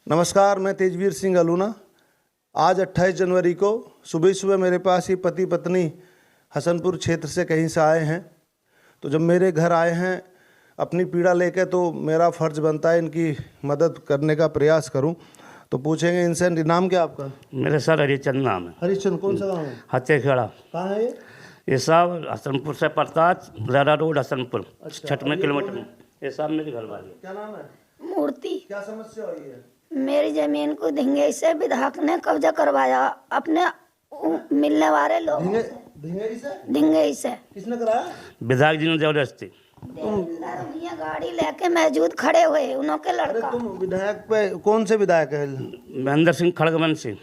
नमस्कार, मैं तेजवीर सिंह अलूना। आज 28 जनवरी को सुबह सुबह मेरे पास ही पति पत्नी हसनपुर क्षेत्र से कहीं से आए हैं। तो जब मेरे घर आए हैं अपनी पीड़ा लेकर, तो मेरा फ़र्ज़ बनता है इनकी मदद करने का प्रयास करूं। तो पूछेंगे इनसे, नाम क्या आपका? मेरे सर हरिचंद नाम है। हरिश्चंद, कौन सा गाँव है? हत्याखेड़ा। कहाँ है ये साहब हसनपुर से प्रताप लहरा रोड हसनपुर, अच्छा, 6 किलोमीटर में। ये साहब मेरे घर वाले। क्या नाम है? मूर्ति। क्या समस्या हुई है? मेरी जमीन को धिंगई से विधायक ने कब्जा करवाया अपने मिलने वाले लोगों से। धिंगई से किसने कराया? विधायक जी ने जबरदस्ती। भैया गाड़ी लेके मौजूद खड़े हुए उनके लड़का। तुम विधायक पे, कौन से विधायक है? महेंद्र सिंह खड़गवन सिंह।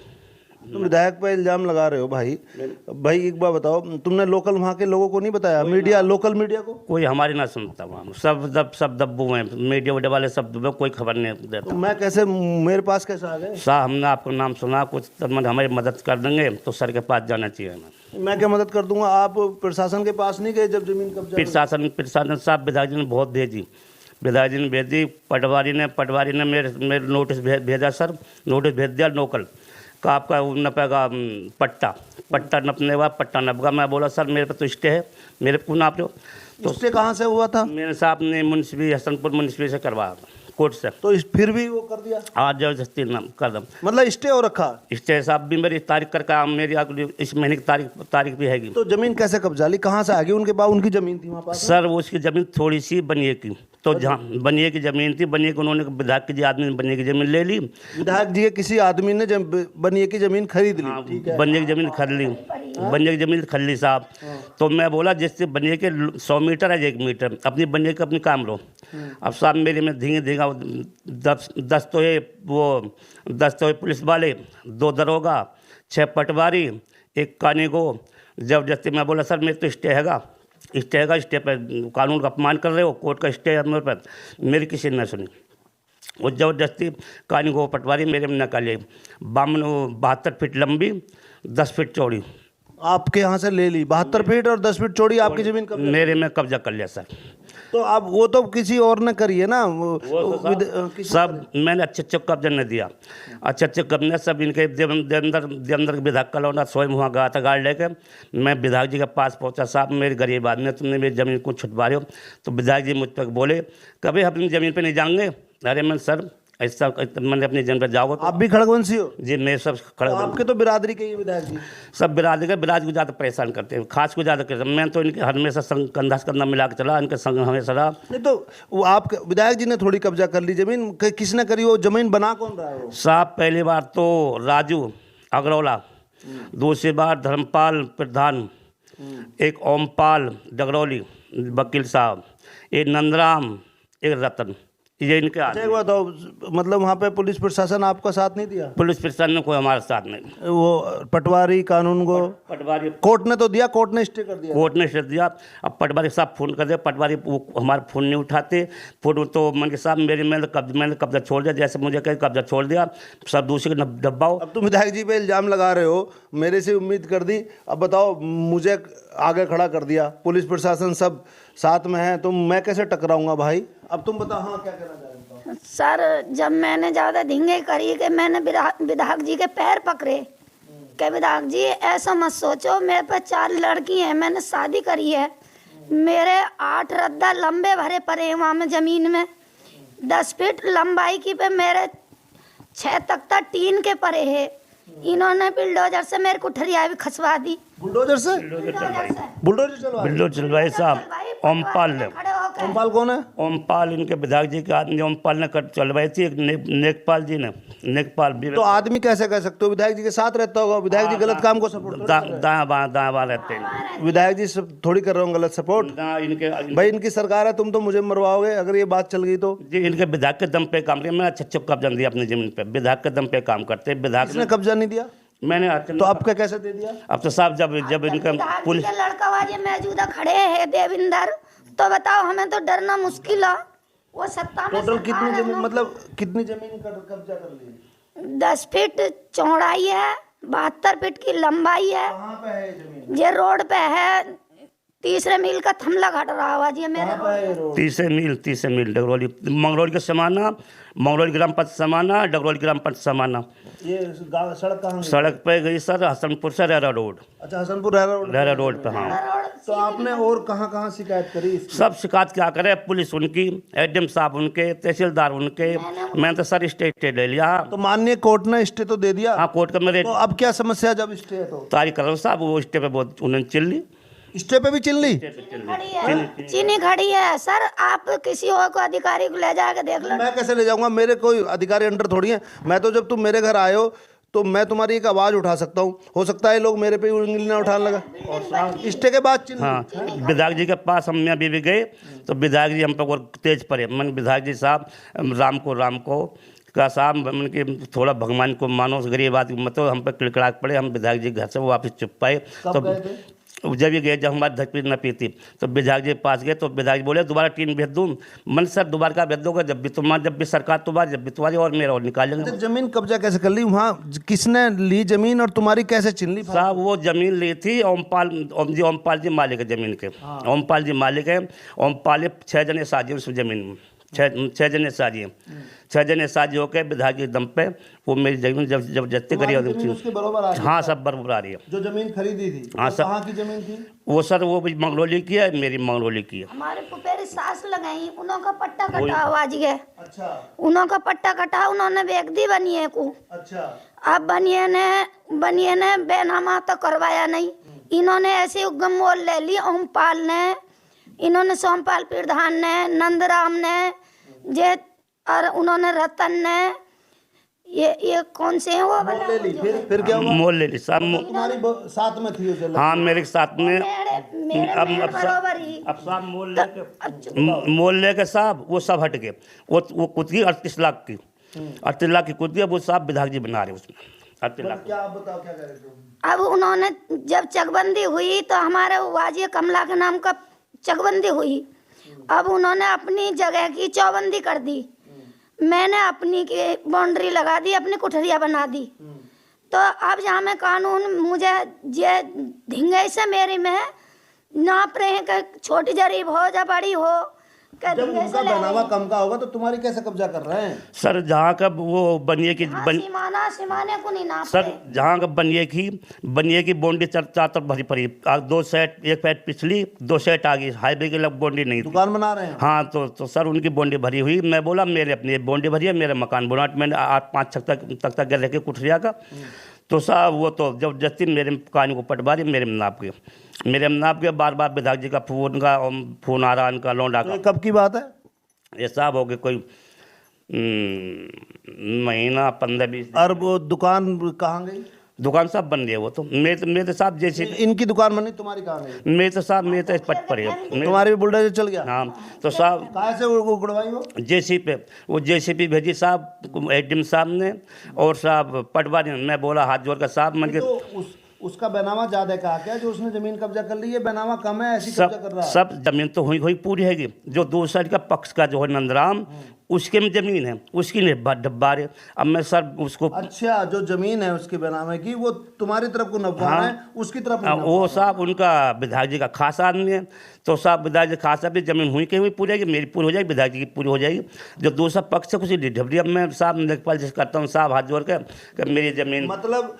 तुम विधायक पे इल्जाम लगा रहे हो भाई। एक बार बताओ, तुमने लोकल वहाँ के लोगों को नहीं बताया? मीडिया, लोकल मीडिया को? कोई हमारी ना सुनता वहाँ, सब दब्बू हैं, मीडिया वीडिया वाले सब दुबे, कोई खबर नहीं देता। तो मैं कैसे, मेरे पास कैसे आ गए? साहब हमने आपको नाम सुना, कुछ हमारी मदद कर देंगे तो सर के पास जाना चाहिए हमें। मैं क्या मदद कर दूंगा? आप प्रशासन के पास नहीं गए जब जमीन कब्जा? प्रशासन साहब विधायक जी ने बहुत भेजी, विधायक जी ने भेजी। पटवारी ने मेरे नोटिस भेजा सर, नोटिस भेज दिया लोकल का, आपका नपेगा पट्टा नपने के बाद पट्टा नपगा। मैं बोला सर मेरे पे तो स्टे है, मेरे को नाप लो। तो स्टे कहाँ से हुआ था? मेरे साहब ने मुंसबी हसनपुर मुंसबी से करवाया, कोर्ट से। तो फिर भी वो कर दिया? आज जबरदस्ती कर दम, मतलब स्टे हो रखा? स्टे साहब भी मेरी तारीख करके, मेरी इस महीने की तारीख भी हैगी। तो जमीन कैसे कब्जा ली? कहाँ से आ गई? उनके पास उनकी जमीन थी वहाँ पास? सर वो उसकी ज़मीन थोड़ी सी बनिए की, तो जहाँ बनिए की ज़मीन थी, बनिए की उन्होंने विधायक के आदमी ने बनिए की ज़मीन ले ली। विधायक जी के किसी आदमी ने बनिए की जमीन खरीद ली? हाँ, बनिए की ज़मीन खरीद ली, बनिए की ज़मीन खरीद ली साहब। तो मैं बोला जिससे बनिए के 100 मीटर है 1 मीटर, अपनी बनिए के अपनी काम लो। अब साहब मेरे में धींगा 10 तो ये पुलिस वाले, 2 दरोगा, 6 पटवारी, 1 कानीगो। जबरदस्ती मैं बोला सर मेरे तो स्टे हैगा, स्टे पर कानून का अपमान कर रहे हो, कोर्ट का स्टे है मेरे पर। मेरी किसी ने सुनी, वो जबरदस्ती कानीगो पटवारी मेरे में निकाले। 72 फीट लंबी, 10 फीट चौड़ी। आपके यहाँ से ले ली 72 फीट और 10 फीट चौड़ी आपकी जमीन कब्जा? मेरे में कब्जा कर लिया सर। तो अब वो तो किसी और ने करी है ना? सब मैंने अच्छे कब्जा नहीं दिया, अच्छे कब्जा सब इनके देवंदर के विधायक का लौटा स्वयं वहाँ गया था गाड़ी लेके। मैं विधायक जी के पास पहुँचा, साहब मेरी गरीब आदमी, तुमने मेरी ज़मीन को छुटवा रहे हो। तो विधायक जी मुझ पर बोले कभी अपनी ज़मीन पर नहीं जाएंगे। अरे मैं सर ऐसा मैंने अपनी जमीन पर जाओगे तो। आप भी खड़गवंशी हो? जी मैं सब खड़गवंशी। आपके तो बिरादरी के ही विधायक जी? सब बिरादरी को ज़्यादा परेशान करते हैं, खास को ज़्यादा करते हैं। मैं तो इनके हमेशा संग कंधा से कंधा मिला के चला, इनके संग हमेशा रहा। नहीं तो वो आप विधायक जी ने थोड़ी कब्जा कर ली जमीन? किसने करी? वो जमीन बना कौन रहा है वो? साहब पहली बार तो राजू अग्रौला, दूसरी बार धर्मपाल प्रधान, एक ओमपाल डगरौली वकील साहब, एक नंदराम, एक रतन, ये इनके आदमी। एक बात हो, मतलब वहाँ पे पुलिस प्रशासन आपका साथ नहीं दिया? पुलिस प्रशासन ने कोई हमारे साथ नहीं। वो पटवारी कानून को पटवारी कोर्ट ने तो दिया, कोर्ट ने स्टे कर दिया? कोर्ट ने स्टे दिया। अब पटवारी साहब फ़ोन कर दे, पटवारी वो हमारा फ़ोन नहीं उठाते। फ़ोन तो मन के साहब मैंने कब्जा छोड़ दिया, जैसे मुझे कहीं कब्जा छोड़ दिया, सब दूसरे के डब्बाओ। अब तुम विधायक जी पे इल्ज़ाम लगा रहे हो, मेरे से उम्मीद कर दी। अब बताओ, मुझे आगे खड़ा कर दिया, पुलिस प्रशासन सब साथ में है, तो मैं कैसे टकराऊंगा भाई? अब तुम बताओ, हाँ क्या कहना चाह रहे हो? सर जब मैंने ज़्यादा धिंगे करी कि मैंने विधायक जी के पैर पकड़े कि विधायक जी ऐसा मत सोचो, मेरे पे 4 लड़की हैं, मैंने शादी करी है, मेरे 8 रद्दा लंबे भरे पड़े हैं वहाँ में ज़मीन में, 10 फीट लंबाई की पे मेरे 6 तख्ता टीन के पड़े हैं। इन्होंने बुलडोजर से मेरे कुठरिया भी खसवा दी। बुलडोजर से? बुलडोजर चलवाए साहब। ओमपाल ने। ओमपाल कौन है? ओमपाल इनके विधायक जी के आदमी, ओमपाल ने चलवाई थी। एक नेकपाल जी ने, नेकपाल भी। तो आदमी कैसे कह सकते हो? विधायक जी के साथ रहता होगा, विधायक जी गलत काम को सपोर्ट दाएं बाएं रहते हैं। विधायक जी सब थोड़ी कर रहे हो गलत सपोर्ट? इनके भाई इनकी सरकार है, तुम तो मुझे मरवाओगे अगर ये बात चल गई तो। जी इनके विधायक के दम पे काम किया, मैं अच्छे कब्जा दिया अपनी जमीन पे, विधायक के दम पे काम करते। विधायक ने कब्जा नहीं दिया? मैंने तो आपका कैसे दे दिया? अब तो साहब जब इनका पुलिस लड़का वाजे मौजूदा खड़े हैं देविंदर, तो बताओ हमें तो डरना मुश्किल है। वो सत्ता में टोटल कितनी जमीन, मतलब कितनी जमीन कब्जा कर ली? 10 फीट चौड़ाई है, 72 फीट की लंबाई है। कहाँ पे है जमीन? ये रोड पे है, तीसरे मील का थमला घट रहा हुआ जी मेरे रोड पे। तीसरे मील डगरौली मंगरौली के समाना, मंगरौली ग्राम पंचायत समाना, डगरौली ग्राम पंचायत समाना। ये सड़क कहाँ गई? सड़क पे गई सर हसनपुर से रहरा रोड। अच्छा, हसनपुर रहरा रोड पे। हाँ, तो आपने और कहाँ कहाँ शिकायत करी इसकी? सब शिकायत क्या करे, पुलिस उनकी, एडीएम साहब उनके, तहसीलदार उनके, मैंने तो सर स्टे ले लिया। तो माननीय कोर्ट ने स्टे तो दे दिया। हाँ, कोर्ट का मेरे तो अब क्या समस्या है जब स्टे है? तो तारीख करो साहब, वो स्टे पे बहुत उन्होंने चिल ली। स्टे पे भी चिल ली? चीनी खड़ी है सर, आप किसी और को अधिकारी को ले जाके देख लो। मैं कैसे ले जाऊंगा, मेरे कोई अधिकारी अंडर थोड़ी है। मैं तो जब तुम मेरे घर आए हो तो मैं तुम्हारी एक आवाज़ उठा सकता हूँ, हो सकता है लोग मेरे पे उंगली ना उठाने लगा। और स्टे के बाद चिल ली। हाँ, विधायक जी के पास हम मैं अभी भी गए तो विधायक जी हम पर और तेज पड़े। मन विधायक जी साहब राम को का साहब मन के थोड़ा भगवान को मानो, गरीब आदमी मतलब हम पर किड़किड़ाक पड़े। हम विधायक जी घर से वापस चुप पाए। तो जब ये गए, जब हमारी धकपीट न पीती तो विधायक जी के पास गए तो विधायक जी बोले दोबारा टीम भेज दूँ। मन सर दोबारा का भेज दोगे, जब भी सरकार तुम्हारी, जब भी तुम्हारी और मेरा और निकालेंगे। जमीन कब्जा कैसे कर ली वहाँ? किसने ली जमीन और तुम्हारी कैसे छीन ली? साहब वो जमीन ली थी ओमपाल जी मालिक है जमीन के। ओमपाल जी मालिक है। ओमपाल 6 जने साझी उस जमीन में, 6 जने साझी हैं। 6 जने साझी होकर विधायक के दम पे वो मेरी जमीन जब जत्ती करी उसके बराबर आ रही है? हाँ, सब बराबर आ रही है। जो जमीन खरीदी थी हाँ सर। कहाँ की जमीन थी वो सर? वो भी मंगरौली की है, मेरी मंगरौली की है। हमारे पुपेरी सास लगाई, उन्हों का पट्टा कटा हुआ जी है। अच्छा, उन्हों का पट्टा कटा, उन्होंने बेगदी बनिए को। अच्छा। अब बनिए ने बेनामा तो करवाया नहीं, इन्होंने ऐसी उगम मोल ले ली। ओमपाल ने, इन्होंने सोमपाल प्रधान ने, नंदराम ने, जे और उन्होंने रतन ने, ये कौन से हैं वो ले ली। फिर क्या हुआ? मोल ले ली साहब। तुम्हारी साथ में थी उसे? हाँ, मेरे साथ में। मेरे बराबर ही। अब साहब मोल लेके साहब वो सब हट गए। वो कुछ की 38 लाख की, 38 लाख की कुछ की। अब वो साहब विधायक जी बना रहे उसमें 38 लाख। क्या आप बताओ क्या करें? अब उन्होंने जब चकबंदी हुई तो हमारे वाजिया कमला के नाम का चकबंदी हुई। अब उन्होंने अपनी जगह की चौबंदी कर दी, मैंने अपनी की बाउंड्री लगा दी, अपनी कुठरिया बना दी। तो अब जहाँ में कानून मुझे ये धिंगे से मेरी में नाप रहे हैं कि छोटी जरीब हो या बड़ी हो, जब उनका बनावा कम का होगा तो तुम्हारी कैसे कब्जा कर रहे हैं? सर जहाँ का वो बनिए की सीमाने को नहीं नाप सर, जहाँ का बनिए की बाउंड्री चार तरफ भरी पड़ी। 2 सेट, एक साइड पिछली, 2 सेट आगे, हाईवे के लग बाउंड्री नहीं थी। दुकान बना रहे हैं? हाँ, तो सर उनकी बाउंड्री भरी हुई। मैं बोला मेरे अपनी बाउंड्री भरी है, मेरा मकान बना। मैंने 8-5 तक रह के कुठरिया का। तो साहब वो तो जबरदस्ती मेरे कान को पटवा रही, मेरे नाप के बार विधायक जी का फोन आ रहा, इनका लौंडा का। कब की बात है ये साहब हो गए कोई महीना 15-20। और वो दुकान कहाँ गई? दुकान सब बन गई। वो तो मेरे साहब जैसे इनकी दुकान बनी, तुम्हारी कहाँ गई? मेरे तो साहब मेरे तो पट पड़े। तुम्हारी भी बुलडोजर चल गया? हाँ, तो साहब कहाँ से उड़वाई वो? जेसीपी भेजी साहब एडीएम साहब ने, और साहब पटवा ने। मैं बोला हाथ जोड़ कर साहब मन के तो उसका बेनामा ज्यादा कहा क्या जो उसने जमीन कब्जा कर ली है? बेनामा कम है, ऐसी कब्जा कर रहा है? सब जमीन तो हुई पूरी हैगी। जो 2 साइड का पक्ष का जो है नंदराम, उसके में जमीन है, उसकी डब्बा है। अब मैं सर उसको, अच्छा, जो जमीन है उसके बेनामे की वो तुम्हारी तरफ को नपवा रहे हैं, उसकी तरफ नहीं वो साहब उनका विधायक जी का खास आदमी है। तो साहब विधायक जी खास भी जमीन हुई कहीं हुई पूरी जाएगी, मेरी पूरी हो जाएगी, विधायक जी की पूरी हो जाएगी। जो दूसरा पक्ष है कुछ ढबरी। अब मैं साहब लेखपाल जिस करता हूँ साहब हाथ जोड़ कर मेरी जमीन, मतलब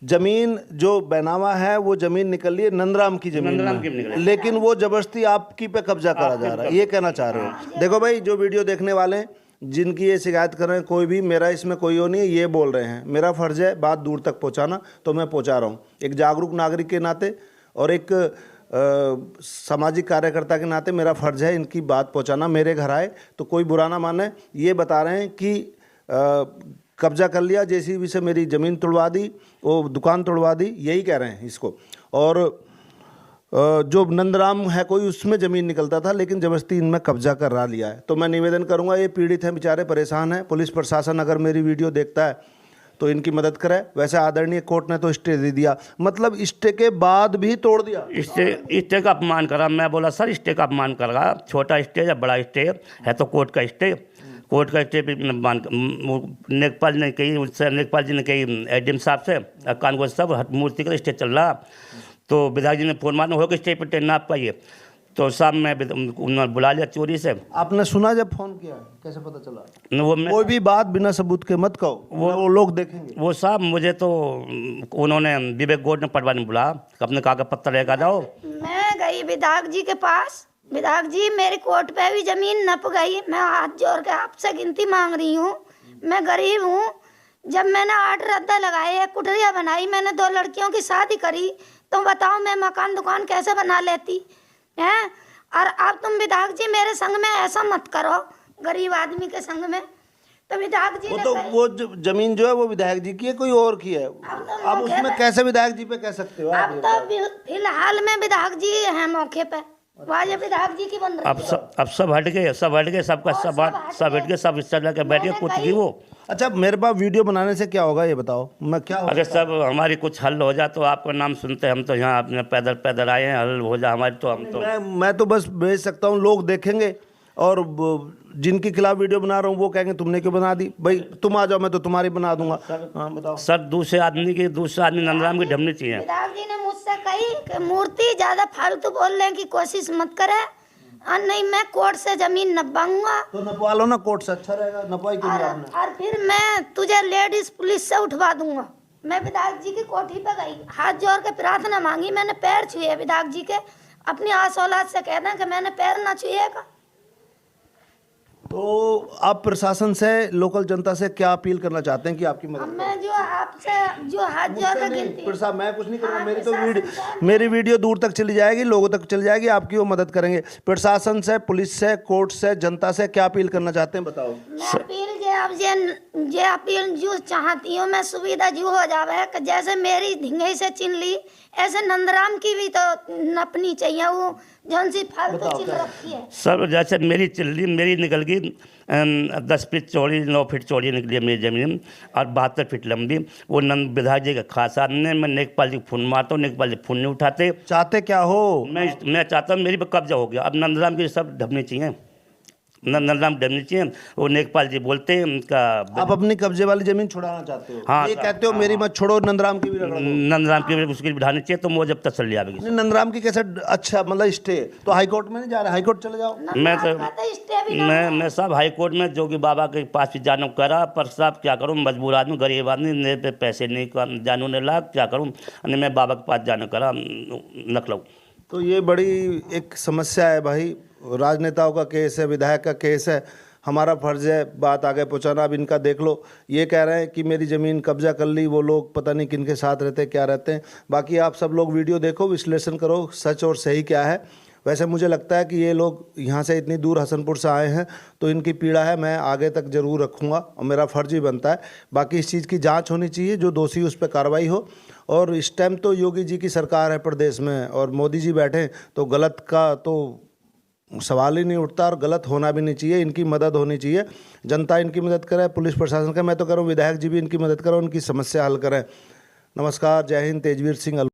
जमीन जो बेनामा है वो जमीन निकल रही है नंदराम की जमीन में, लेकिन वो जबरदस्ती आपकी पे कब्जा करा जा रहा है, ये कहना चाह रहे हो? देखो भाई, जो वीडियो देखने वाले हैं जिनकी ये शिकायत कर रहे हैं, कोई भी, मेरा इसमें कोई वो नहीं है, ये बोल रहे हैं, मेरा फ़र्ज़ है बात दूर तक पहुंचाना, तो मैं पहुंचा रहा हूं एक जागरूक नागरिक के नाते और एक सामाजिक कार्यकर्ता के नाते। मेरा फ़र्ज़ है इनकी बात पहुंचाना। मेरे घर आए तो कोई बुरा ना माने, ये बता रहे हैं कि कब्जा कर लिया, जेसीबी से मेरी ज़मीन तोड़वा दी, वो दुकान तोड़वा दी, यही कह रहे हैं इसको। और जो नंदराम है कोई, उसमें ज़मीन निकलता था, लेकिन ज़बरदस्ती इनमें कब्जा करा लिया है। तो मैं निवेदन करूंगा, ये पीड़ित हैं बेचारे, परेशान हैं। पुलिस प्रशासन अगर मेरी वीडियो देखता है तो इनकी मदद करे। वैसे आदरणीय कोर्ट ने तो स्टे दे दिया, मतलब स्टे के बाद भी तोड़ दिया। स्टे का अपमान करा। मैं बोला सर स्टे का अपमान कर रहा, छोटा स्टे या बड़ा स्टे है तो कोर्ट का स्टे लेखपाल ने कही, उससे लेखपाल जी ने कही एडीएम साहब से, कानगोज साहब मूर्ति का स्टे चल रहा। तो विधायक जी ने फ़ोन मारना हो कि स्टेज पर ट्रेन ना आप पाइए। तो साहब मैं उन्होंने बुला लिया चोरी से। आपने सुना जब फोन किया, कैसे पता चला? वो मैं कोई भी बात बिना सबूत के मत कहो, वो लोग देखेंगे। वो साहब मुझे तो उन्होंने विवेक गौड़ ने पटवारी बुला, अपने कागज पत्तर लेकर जाओ। मैं गई विधायक जी के पास, विधायक जी मेरी कोर्ट पे भी जमीन नप गई, मैं हाथ जोड़ के आपसे गिनती मांग रही हूँ, मैं गरीब हूँ। जब मैंने 8 रद्दा लगाए, कुटरिया बनाई, मैंने 2 लड़कियों की शादी करी, तो बताओ मैं मकान दुकान कैसे बना लेती हैं? और अब तुम विधायक जी मेरे संग में ऐसा मत करो, गरीब आदमी के संग में। तो विधायक जी वो ने तो कही- वो जमीन जो है वो विधायक जी की है, कोई और की है। अब उसमें कैसे विधायक जी पे कह सकते हो आप? अब तो फिलहाल में विधायक जी हैं मौके पे, वाजे विधायक जी की बन रही है। अब सब हट गए, सब हट गए, सबका सब हट गए, सब इस तरह के बैठ के कुछ की वो। अच्छा, मेरे पास वीडियो बनाने से क्या होगा ये बताओ, मैं क्या अगर सब हमारी कुछ हल हो जाए तो आपका नाम सुनते, हम तो यहाँ अपने पैदल पैदल आए हैं, हल हो जाए हमारी तो हम तो। मैं तो बस भेज सकता हूँ, लोग देखेंगे और जिनके खिलाफ वीडियो बना रहा हूँ वो कहेंगे तुमने क्यों बना दी, भाई तुम आ जाओ मैं तो तुम्हारी बना दूंगा। हाँ बताओ सर दूसरे आदमी नंदराम की ढमनी चाहिए। विधायक जी ने मुझसे कही कि मूर्ति ज्यादा फालतू बोलने की कोशिश मत करे, और नहीं मैं कोर्ट से जमीन नपवाऊंगा, तो नपवा लो ना, कोर्ट से अच्छा रहेगा। नपवाई क्यों नहीं आपने? और फिर मैं तुझे लेडीज पुलिस से उठवा दूंगा। मैं विधायक जी की कोठी पे गई, हाथ जोड़ के प्रार्थना मांगी, मैंने पैर छुए विधायक जी के। अपनी आस औलाद से कहना कि मैंने पैर ना छुएगा। तो आप प्रशासन से, लोकल जनता से क्या अपील करना चाहते हैं कि आपकी अब मदद? मैं जो आपसे जो हाथ जोड़ के गिनती, प्रशासन मैं कुछ नहीं करूँगा, मेरी वीडियो दूर तक चली जाएगी, लोगों तक चली जाएगी, आपकी वो मदद करेंगे। प्रशासन से, पुलिस से, कोर्ट से, जनता से क्या अपील करना चाहते हैं बताओ? मैं अपील जे अपील जो चाहती हूँ मैं, सुविधा जो हो जावे कि जैसे मेरी धिंगई से चिन ली, ऐसे नंदराम की भी तो नपनी चाहिए, वो जौन सी फालतू चिन रखी है। सर जैसे मेरी चिल्ली मेरी निकल गई 10 फीट चौड़ी, 9 फीट चौड़ी निकली है मेरी ज़मीन, और 72 फीट लंबी। वो नंद विधायक जी का खास आदमी है, मैं नेकपाल जी को फ़ोन मारता हूँ, नेकपाल जी फ़ोन नहीं उठाते। चाहते क्या हो? मैं चाहता हूँ मेरी पर कब्जा हो गया, अब नंदराम की सब ढबनी चाहिए, नंदराम ढबनी चाहिए। वो नेकपाल जी बोलते हैं उनका। आप अपनी कब्जे वाली जमीन छुड़ाना चाहते हो? हाँ, ये कहते हो मेरी मत छोड़ो, नंदराम की भी रगड़ो। नंदराम की उसकी बिठानी चाहिए, तो वो जब तसल्ली आएगी। नहीं, नंदराम की कैसे? अच्छा मतलब स्टे तो हाई कोर्ट में नहीं जा रहे? हाई कोर्ट चले जाओ। मैं सब हाई कोर्ट में जोगी बाबा के पास भी जाना करा, पर साहब क्या करूँ, मजबूर आदमी, गरीब आदमी, मेरे पे पैसे नहीं जानू ने लाग, क्या करूँ, मैं बाबा के पास जाना करा लखनऊ। तो ये बड़ी एक समस्या है भाई, राजनेताओं का केस है, विधायक का केस है, हमारा फर्ज है बात आगे पहुंचाना। अब इनका देख लो, ये कह रहे हैं कि मेरी ज़मीन कब्जा कर ली, वो लोग पता नहीं किन के साथ रहते हैं, क्या रहते हैं। बाकी आप सब लोग वीडियो देखो, विश्लेषण करो सच और सही क्या है। वैसे मुझे लगता है कि ये लोग यहाँ से इतनी दूर हसनपुर से आए हैं तो इनकी पीड़ा है, मैं आगे तक ज़रूर रखूँगा और मेरा फ़र्ज भी बनता है। बाकी इस चीज़ की जांच होनी चाहिए, जो दोषी उस पर कार्रवाई हो। और इस टाइम तो योगी जी की सरकार है प्रदेश में और मोदी जी बैठे, तो गलत का तो सवाल ही नहीं उठता और गलत होना भी नहीं चाहिए। इनकी मदद होनी चाहिए, जनता इनकी मदद करे, पुलिस प्रशासन का, मैं तो करूँ विधायक जी भी इनकी मदद करो, उनकी समस्या हल करें। नमस्कार, जय हिंद, तेजवीर सिंह।